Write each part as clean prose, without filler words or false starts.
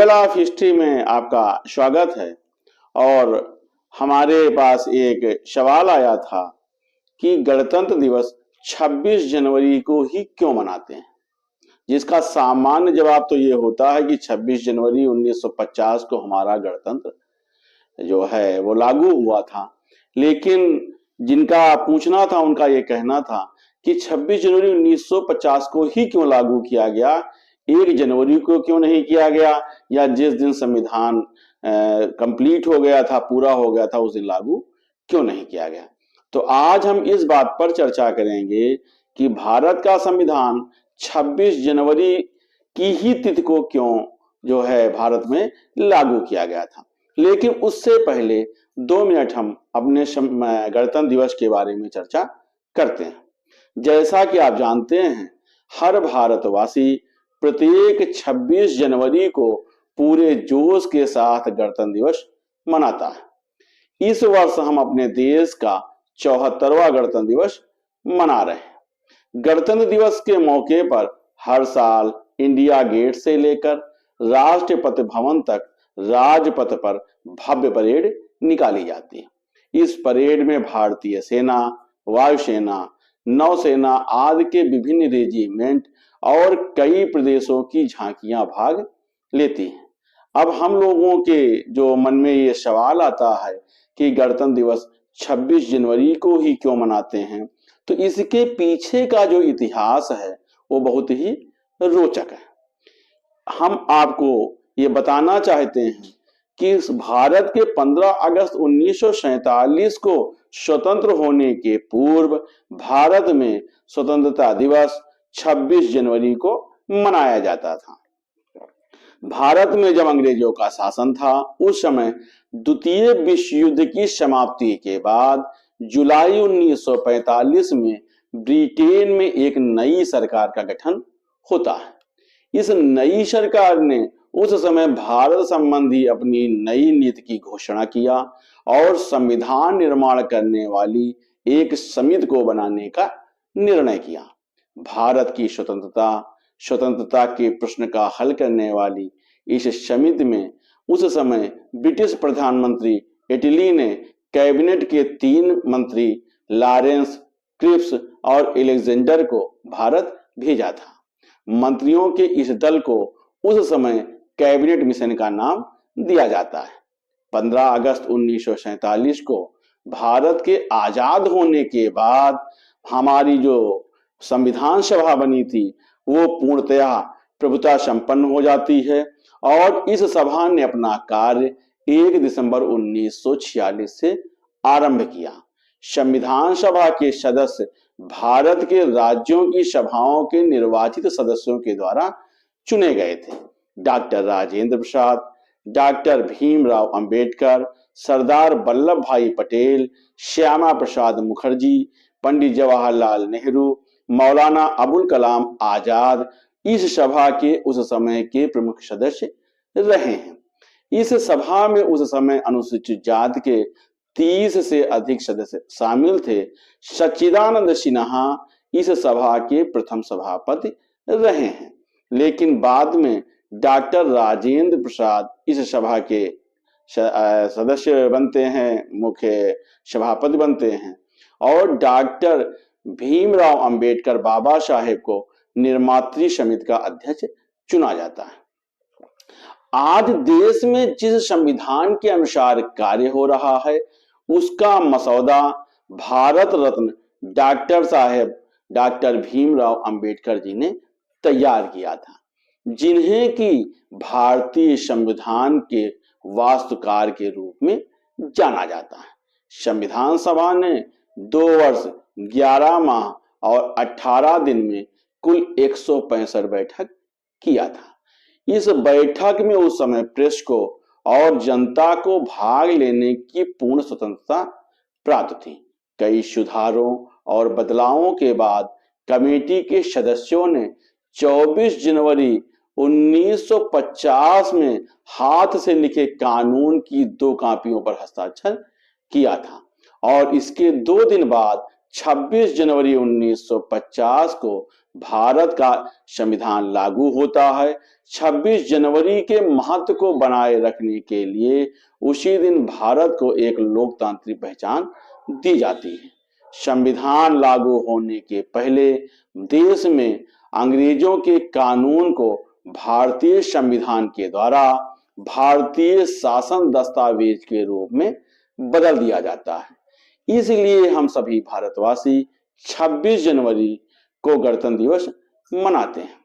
Table of history में आपका स्वागत है। और हमारे पास एक सवाल आया था कि गणतंत्र दिवस 26 जनवरी को ही क्यों मनाते हैं, जिसका सामान्य जवाब तो ये होता है कि 26 जनवरी 1950 को हमारा गणतंत्र जो है वो लागू हुआ था। लेकिन जिनका पूछना था उनका ये कहना था कि 26 जनवरी 1950 को ही क्यों लागू किया गया, 1 जनवरी को क्यों नहीं किया गया, या जिस दिन संविधान कंप्लीट हो गया था, पूरा हो गया था, उस दिन लागू क्यों नहीं किया गया। तो आज हम इस बात पर चर्चा करेंगे कि भारत का संविधान 26 जनवरी की ही तिथि को क्यों जो है भारत में लागू किया गया था। लेकिन उससे पहले 2 मिनट हम अपने गणतंत्र दिवस के बारे में चर्चा करते हैं। जैसा कि आप जानते हैं, हर भारतवासी प्रत्येक 26 जनवरी को पूरे जोश के साथ गणतंत्र दिवस मनाता है। इस वर्ष हम अपने देश का 74वां गणतंत्र दिवस मना रहे हैं। गणतंत्र दिवस के मौके पर हर साल इंडिया गेट से लेकर राष्ट्रपति भवन तक राजपथ पर भव्य परेड निकाली जाती है। इस परेड में भारतीय सेना, वायुसेना, नौसेना आदि के विभिन्न रेजिमेंट और कई प्रदेशों की झांकियां भाग लेती हैं। अब हम लोगों के जो मन में ये सवाल आता है कि गणतंत्र दिवस 26 जनवरी को ही क्यों मनाते हैं, तो इसके पीछे का जो इतिहास है वो बहुत ही रोचक है। हम आपको ये बताना चाहते हैं कि भारत के 15 अगस्त 1947 को स्वतंत्र होने के पूर्व भारत में स्वतंत्रता दिवस 26 जनवरी को मनाया जाता था। भारत में जब अंग्रेजों का शासन था, उस समय द्वितीय विश्व युद्ध की समाप्ति के बाद जुलाई 1945 में ब्रिटेन में एक नई सरकार का गठन होता है। इस नई सरकार ने उस समय भारत संबंधी अपनी नई नीति की घोषणा किया और संविधान निर्माण करने वाली एक समिति को बनाने का निर्णय किया। भारत की स्वतंत्रता के प्रश्न का हल करने वाली इस समिति में उस समय ब्रिटिश प्रधानमंत्री एटली ने कैबिनेट के 3 मंत्री लॉरेंस, क्रिप्स और एलेक्जेंडर को भारत भेजा था। मंत्रियों के इस दल को उस समय कैबिनेट मिशन का नाम दिया जाता है। 15 अगस्त 1947 को भारत के आजाद होने के बाद हमारी जो संविधान सभा बनी थी वो पूर्णतया प्रभुता संपन्न हो जाती है और इस सभा ने अपना कार्य 1 दिसंबर 1946 से आरंभ किया। संविधान सभा के सदस्य भारत के राज्यों की सभाओं के निर्वाचित सदस्यों के द्वारा चुने गए थे। डॉक्टर राजेंद्र प्रसाद, डॉक्टर भीमराव अंबेडकर, सरदार वल्लभ भाई पटेल, श्यामा प्रसाद मुखर्जी, पंडित जवाहरलाल नेहरू, मौलाना अबुल कलाम आजाद इस सभा के उस समय के प्रमुख सदस्य रहे हैं। इस सभा में उस समय अनुसूचित जाति के 30 से अधिक सदस्य शामिल थे। सच्चिदानंद सिन्हा इस सभा के प्रथम सभापति रहे हैं, लेकिन बाद में डॉक्टर राजेंद्र प्रसाद इस सभा के सदस्य बनते हैं, मुख्य सभापति बनते हैं और डॉक्टर भीमराव अंबेडकर बाबा साहेब को निर्मात्री समिति का अध्यक्ष चुना जाता है। आज देश में जिस संविधान के अनुसार कार्य हो रहा है उसका मसौदा भारत रत्न डॉक्टर भीमराव अंबेडकर जी ने तैयार किया था, जिन्हें कि भारतीय संविधान के वास्तुकार के रूप में जाना जाता है। संविधान सभा ने 2 वर्ष 11 माह और 18 दिन में कुल 165 बैठक किया था। इस बैठक में उस समय प्रेस को और जनता को भाग लेने की पूर्ण स्वतंत्रता प्राप्त थी। कई सुधारों और बदलावों के बाद कमेटी के सदस्यों ने 24 जनवरी 1950 में हाथ से लिखे कानून की 2 कॉपियों पर हस्ताक्षर किया था और इसके 2 दिन बाद 26 जनवरी 1950 को भारत का संविधान लागू होता है। 26 जनवरी के महत्व को बनाए रखने के लिए उसी दिन भारत को एक लोकतांत्रिक पहचान दी जाती है। संविधान लागू होने के पहले देश में अंग्रेजों के कानून को भारतीय संविधान के द्वारा भारतीय शासन दस्तावेज के रूप में बदल दिया जाता है। इसलिए हम सभी भारतवासी 26 जनवरी को गणतंत्र दिवस मनाते हैं।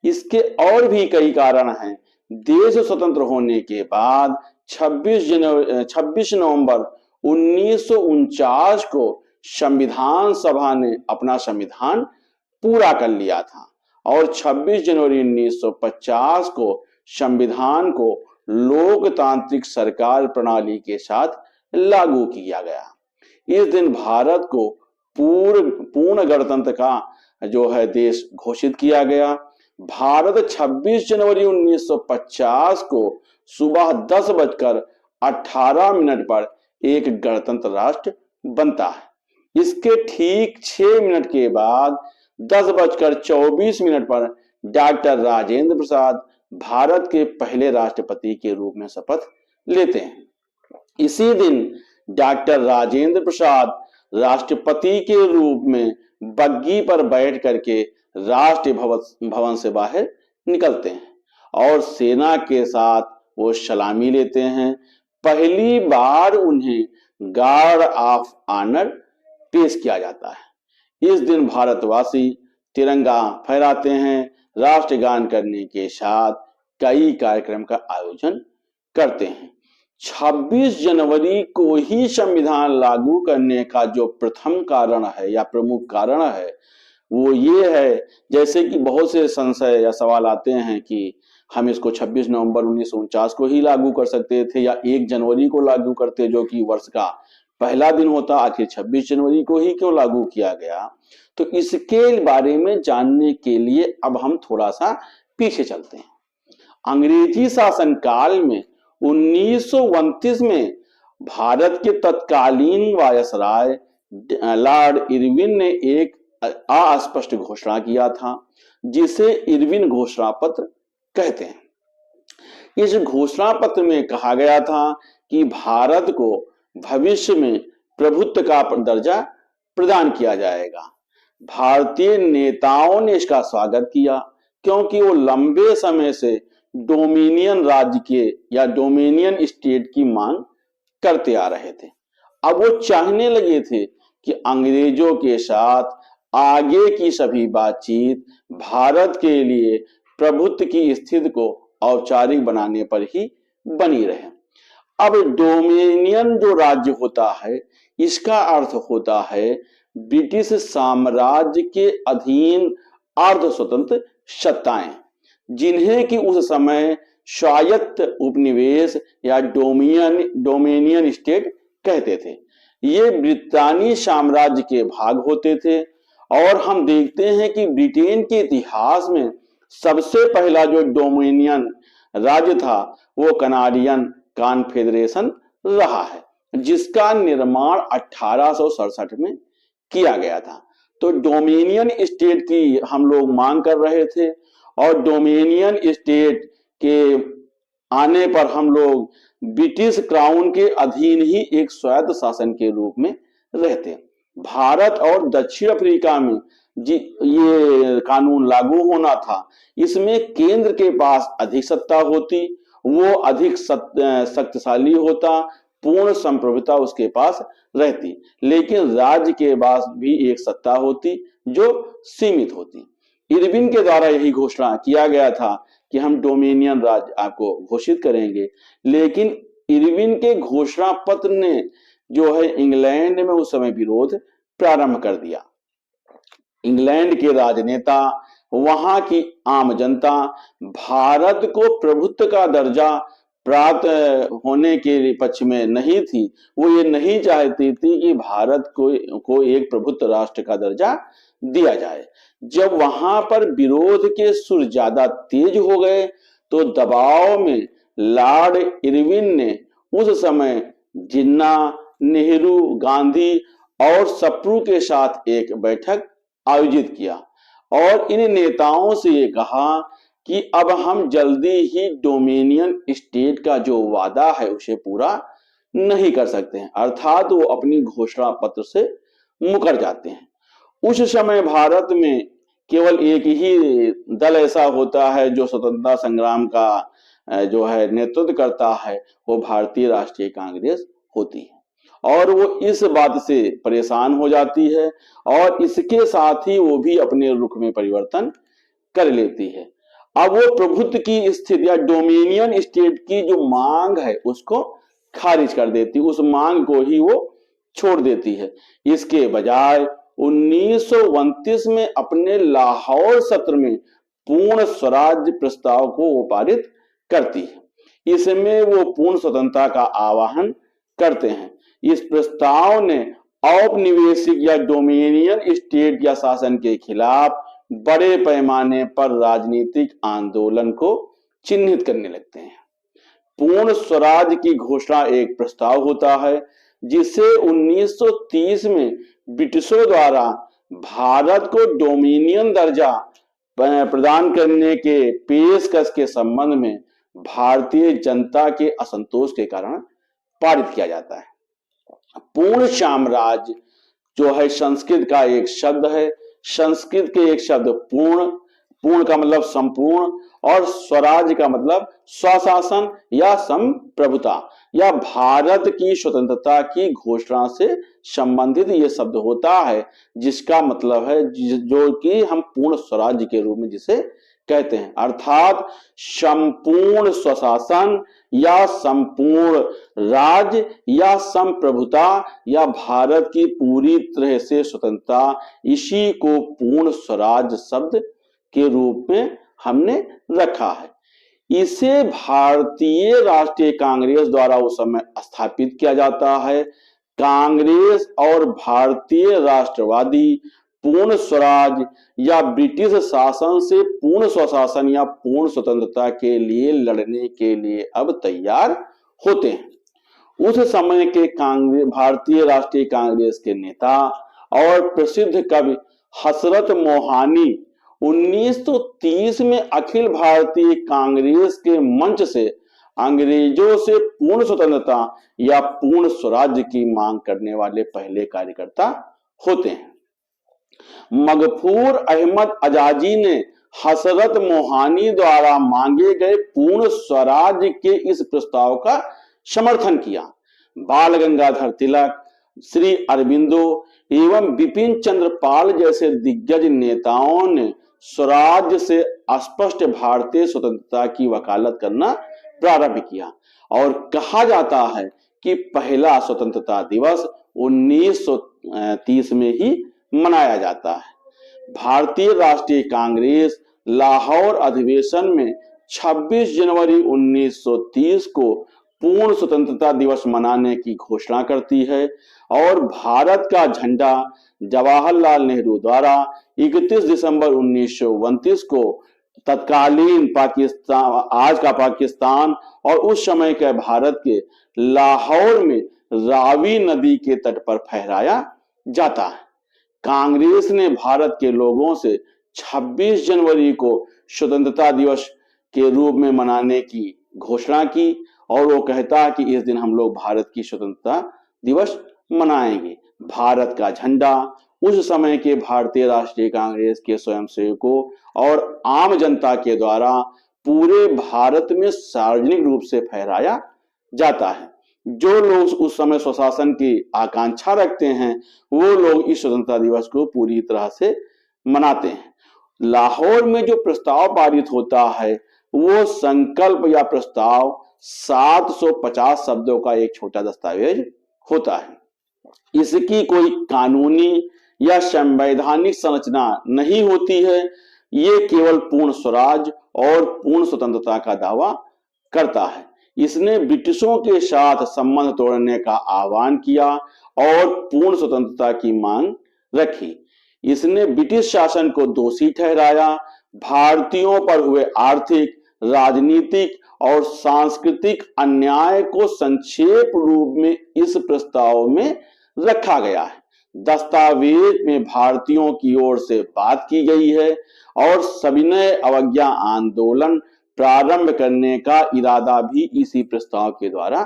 इसके और भी कई कारण हैं। देश स्वतंत्र होने के बाद 26 नवंबर 1949 को संविधान सभा ने अपना संविधान पूरा कर लिया था और 26 जनवरी 1950 को संविधान को लोकतांत्रिक सरकार प्रणाली के साथ लागू किया गया। इस दिन भारत को पूर्ण गणतंत्र का जो है देश घोषित किया गया। भारत 26 जनवरी 1950 को सुबह 10:18 पर एक गणतंत्र राष्ट्र बनता है। इसके ठीक 6 मिनट के बाद 10:24 पर डॉक्टर राजेंद्र प्रसाद भारत के पहले राष्ट्रपति के रूप में शपथ लेते हैं। इसी दिन डॉक्टर राजेंद्र प्रसाद राष्ट्रपति के रूप में बग्गी पर बैठ करके राष्ट्रीय भवन से बाहर निकलते हैं और सेना के साथ वो सलामी लेते हैं। पहली बार उन्हें गार्ड ऑफ ऑनर पेश किया जाता है। इस दिन भारतवासी तिरंगा फहराते हैं, राष्ट्रगान करने के साथ कई कार्यक्रम का आयोजन करते हैं। 26 जनवरी को ही संविधान लागू करने का जो प्रथम कारण है या प्रमुख कारण है वो ये है, जैसे कि बहुत से संशय या सवाल आते हैं कि हम इसको 26 नवंबर 1949 को ही लागू कर सकते थे या 1 जनवरी को लागू करते जो कि वर्ष का पहला दिन होता, आखिर 26 जनवरी को ही क्यों लागू किया गया। तो इसके बारे में जानने के लिए अब हम थोड़ा सा पीछे चलते हैं। अंग्रेजी शासन काल में 1929 में भारत के तत्कालीन वायसराय लॉर्ड इरविन ने एक अस्पष्ट घोषणा किया था जिसे इरविन घोषणा पत्र कहते हैं। इस घोषणा पत्र में कहा गया था कि भारत को भविष्य में प्रभुत्व का दर्जा प्रदान किया जाएगा। भारतीय नेताओं ने इसका स्वागत किया क्योंकि वो लंबे समय से डोमिनियन राज्य के या डोमिनियन स्टेट की मांग करते आ रहे थे। अब वो चाहने लगे थे कि अंग्रेजों के साथ आगे की सभी बातचीत भारत के लिए प्रभुत्व की स्थिति को औपचारिक बनाने पर ही बनी रहे। अब डोमिनियन जो राज्य होता है इसका अर्थ होता है ब्रिटिश साम्राज्य के अधीन अर्ध स्वतंत्र सत्ताएं, जिन्हें कि उस समय स्वायत्त उपनिवेश या डोमिनियन स्टेट कहते थे। ये ब्रितानी साम्राज्य के भाग होते थे और हम देखते हैं कि ब्रिटेन के इतिहास में सबसे पहला जो डोमिनियन राज्य था वो कनाडियन कॉन्फेडरेशन रहा है, जिसका निर्माण 1867 में किया गया था। तो डोमिनियन स्टेट की हम लोग मांग कर रहे थे और डोमिनियन स्टेट के आने पर हम लोग ब्रिटिश क्राउन के अधीन ही एक स्वायत्त शासन के रूप में रहते। भारत और दक्षिण अफ्रीका में ये कानून लागू होना था। इसमें केंद्र के पास अधिक सत्ता होती, वो अधिक शक्तिशाली होता, पूर्ण संप्रभुता उसके पास रहती, लेकिन राज्य के पास भी एक सत्ता होती जो सीमित होती। इरविन के द्वारा यही घोषणा किया गया था कि हम डोमिनियन राज्य आपको घोषित करेंगे, लेकिन इरविन के घोषणा पत्र ने जो है इंग्लैंड में उस समय विरोध प्रारंभ कर दिया। इंग्लैंड के राजनेता, वहां की आम जनता भारत को प्रभुत्व का दर्जा प्राप्त होने के पक्ष में नहीं थी। वो ये नहीं चाहती थी कि भारत को एक प्रभुत्व राष्ट्र का दर्जा दिया जाए। जब वहां पर विरोध के सुर ज्यादा तेज हो गए तो दबाव में लॉर्ड इरविन ने उस समय जिन्ना, नेहरू, गांधी और सप्रू के साथ एक बैठक आयोजित किया और इन नेताओं से ये कहा कि अब हम जल्दी ही डोमिनियन स्टेट का जो वादा है उसे पूरा नहीं कर सकते हैं, अर्थात वो अपनी घोषणा पत्र से मुकर जाते हैं। उस समय भारत में केवल एक ही दल ऐसा होता है जो स्वतंत्रता संग्राम का जो है नेतृत्व करता है, वो भारतीय राष्ट्रीय कांग्रेस होती है। और वो इस बात से परेशान हो जाती है और इसके साथ ही वो भी अपने रुख में परिवर्तन कर लेती है। अब वो प्रभुत्व की स्थिति या डोमिनियन स्टेट की जो मांग है उसको खारिज कर देती है, उस मांग को ही वो छोड़ देती है। इसके बजाय 1929 में अपने लाहौर सत्र में पूर्ण स्वराज्य प्रस्ताव को वो पारित करती है। इसमें वो पूर्ण स्वतंत्रता का आह्वान करते हैं। इस प्रस्ताव ने औपनिवेशिक या डोमिनियन स्टेट या शासन के खिलाफ बड़े पैमाने पर राजनीतिक आंदोलन को चिन्हित करने लगते हैं। पूर्ण स्वराज की घोषणा एक प्रस्ताव होता है जिसे 1930 में ब्रिटिशों द्वारा भारत को डोमिनियन दर्जा प्रदान करने के पेशकश के संबंध में भारतीय जनता के असंतोष के कारण पारित किया जाता है। पूर्ण साम्राज्य जो है संस्कृत का एक शब्द है, संस्कृत के एक शब्द पूर्ण, पूर्ण का मतलब संपूर्ण, और स्वराज का मतलब स्वशासन या संप्रभुता या भारत की स्वतंत्रता की घोषणा से संबंधित ये शब्द होता है, जिसका मतलब है जो कि हम पूर्ण स्वराज्य के रूप में जिसे कहते हैं, अर्थात संपूर्ण स्वशासन या संपूर्ण राज्य या संप्रभुता या भारत की पूरी तरह से स्वतंत्रता, इसी को पूर्ण स्वराज शब्द के रूप में हमने रखा है। इसे भारतीय राष्ट्रीय कांग्रेस द्वारा उस समय स्थापित किया जाता है। कांग्रेस और भारतीय राष्ट्रवादी पूर्ण स्वराज या ब्रिटिश शासन से पूर्ण स्वशासन या पूर्ण स्वतंत्रता के लिए लड़ने के लिए अब तैयार होते हैं। उस समय के कांग्रेस भारतीय राष्ट्रीय कांग्रेस के नेता और प्रसिद्ध कवि हसरत मोहानी 1930 में अखिल भारतीय कांग्रेस के मंच से अंग्रेजों से पूर्ण स्वतंत्रता या पूर्ण स्वराज्य की मांग करने वाले पहले कार्यकर्ता होते हैं। मगफूर अहमद आजादी ने हसरत मोहानी द्वारा मांगे गए पूर्ण स्वराज्य के इस प्रस्ताव का समर्थन किया। बाल गंगाधर तिलक, श्री अरबिंदो एवं बिपिन चंद्र पाल जैसे दिग्गज नेताओं ने स्वराज्य से अस्पष्ट भारतीय स्वतंत्रता की वकालत करना प्रारंभ किया और कहा जाता है कि पहला स्वतंत्रता दिवस 1930 में ही मनाया जाता है। भारतीय राष्ट्रीय कांग्रेस लाहौर अधिवेशन में 26 जनवरी 1930 को पूर्ण स्वतंत्रता दिवस मनाने की घोषणा करती है और भारत का झंडा जवाहरलाल नेहरू द्वारा 31 दिसंबर 1929 को तत्कालीन पाकिस्तान, आज का पाकिस्तान और उस समय के भारत के लाहौर में रावी नदी के तट पर फहराया जाता है। कांग्रेस ने भारत के लोगों से 26 जनवरी को स्वतंत्रता दिवस के रूप में मनाने की घोषणा की और वो कहता है कि इस दिन हम लोग भारत की स्वतंत्रता दिवस मनाएंगे। भारत का झंडा उस समय के भारतीय राष्ट्रीय कांग्रेस के स्वयंसेवकों और आम जनता के द्वारा पूरे भारत में सार्वजनिक रूप से फहराया जाता है। जो लोग उस समय स्वशासन की आकांक्षा रखते हैं वो लोग इस स्वतंत्रता दिवस को पूरी तरह से मनाते हैं। लाहौर में जो प्रस्ताव पारित होता है वो संकल्प या प्रस्ताव 750 शब्दों का एक छोटा दस्तावेज होता है। इसकी कोई कानूनी या संवैधानिक संरचना नहीं होती है। ये केवल पूर्ण स्वराज और पूर्ण स्वतंत्रता का दावा करता है। इसने ब्रिटिशों के साथ संबंध तोड़ने का आह्वान किया और पूर्ण स्वतंत्रता की मांग रखी। इसने ब्रिटिश शासन को दोषी ठहराया। भारतीयों पर हुए आर्थिक, राजनीतिक और सांस्कृतिक अन्याय को संक्षेप रूप में इस प्रस्ताव में रखा गया है। दस्तावेज में भारतीयों की ओर से बात की गई है और सविनय अवज्ञा आंदोलन प्रारंभ करने का इरादा भी इसी प्रस्ताव के द्वारा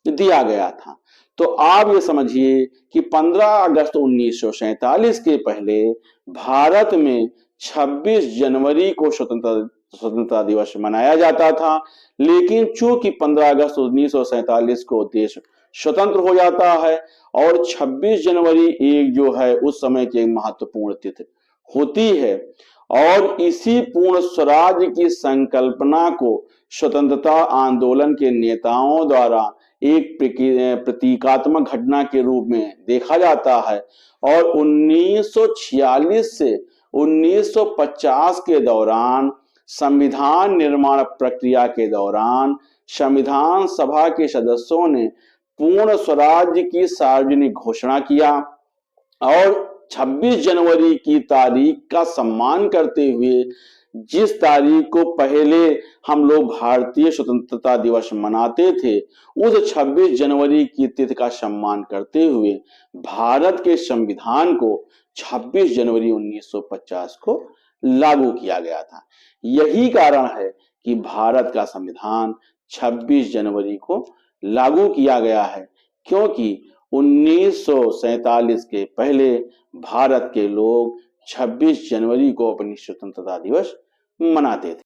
दिया गया था। तो आप ये समझिए कि 15 अगस्त 1947 के पहले भारत में 26 जनवरी को स्वतंत्रता दिवस मनाया जाता था, लेकिन चूंकि 15 अगस्त 1947 को देश स्वतंत्र हो जाता है और 26 जनवरी एक जो है उस समय की महत्वपूर्ण तिथि होती है और इसी पूर्ण स्वराज की संकल्पना को स्वतंत्रता आंदोलन के नेताओं द्वारा एक प्रतीकात्मक घटना के रूप में देखा जाता है और 1946 से 1950 के दौरान संविधान निर्माण प्रक्रिया के दौरान संविधान सभा के सदस्यों ने पूर्ण स्वराज्य की सार्वजनिक घोषणा किया और 26 जनवरी की तारीख का सम्मान करते हुए जिस तारीख को पहले हम लोग भारतीय स्वतंत्रता दिवस मनाते थे, उस 26 जनवरी की तिथि का सम्मान करते हुए भारत के संविधान को 26 जनवरी 1950 को लागू किया गया था। यही कारण है कि भारत का संविधान 26 जनवरी को लागू किया गया है, क्योंकि 1947 के पहले भारत के लोग 26 जनवरी को अपनी स्वतंत्रता दिवस मनाते थे।